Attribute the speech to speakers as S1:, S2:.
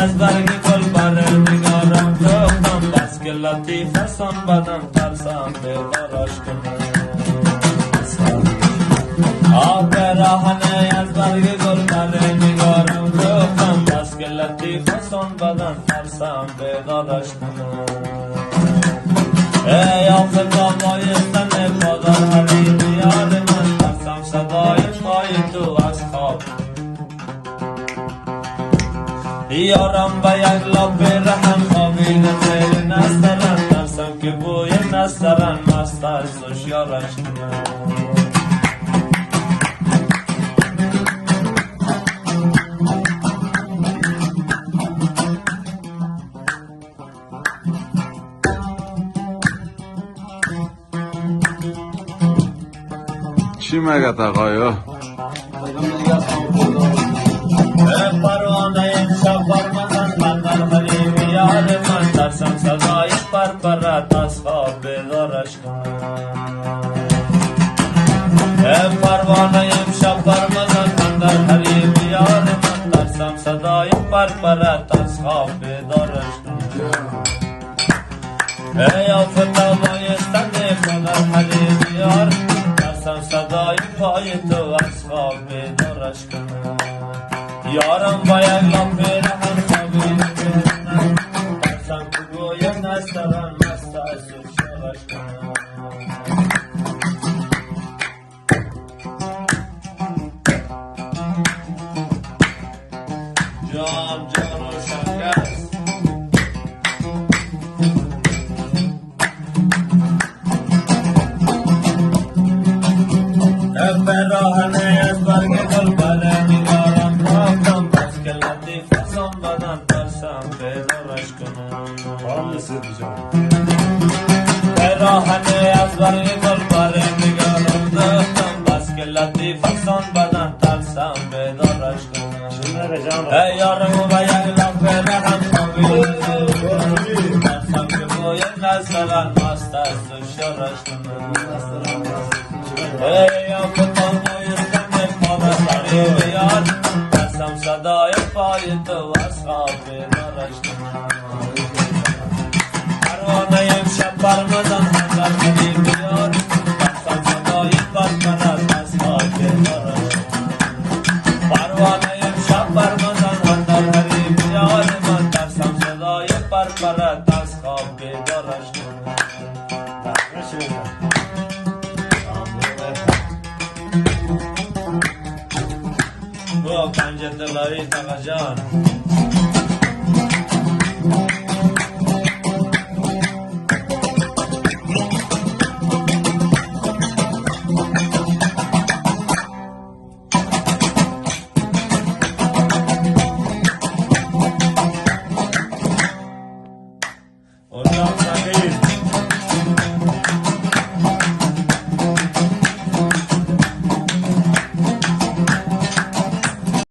S1: از برگ گل بر نگارم دوختم، بس که لطیف است آن بدن ترسم بیدارش کنم. آب راهنه از برگ گل بر نگارم دوختم، بس که لطیف است آن بدن ترسم بیدارش کنم. ای آفتا بایستن پادر حریم یاد من، ترسم صدای پای تو از خواب. یارم به یک لب رحم خوابیده زیر نسترن، ترسم که بوی نسترن مست از هوشیارش کنم.
S2: چی مگه آقایو؟
S1: پروانه امشب برمزن بندر حریم یاد من، ترسم صدای پرپرت از خواب بیدارش کنم. پروانه امشب برمزن بندر حریم یاد من، ترسم صدای پرپرت از خواب بیدارش کنم. ای آفتا بایستن پادر حریم یار، ترسم صدای پای تو از خواب بیدارش کنم. یارم با یک لب رحم خوابیده کنم، ترسم که گوی نسترن مست از هوشیارش کنم. جام جان روشن است به راهنه از برگ گل بر نگارم دوختم، بس که لطیف است آن بدن ترسم بیدارش کنم. به راهنه از برگ گل بر نگارم دوختم، بس که لطیف است آن بدن ترسم بیدارش کنم. ای یارم به یک لب رحم خوابیده ترسم که بوی نسترن مست از هوشیارش کنم. ای آفتا بایستن پادر حریم یاد، ترسم صدای پای تو از خواب بیدارش کنم. پروانه امشب برمزن بندر حریم یاد، ترسم صدای پرپرت از خواب بیدارش کنم. پروانه امشب برمزن بندر حریم یاد من، ترسم صدای پرپرت از خواب بیدارش کنم. با پنج دلاری تقا جان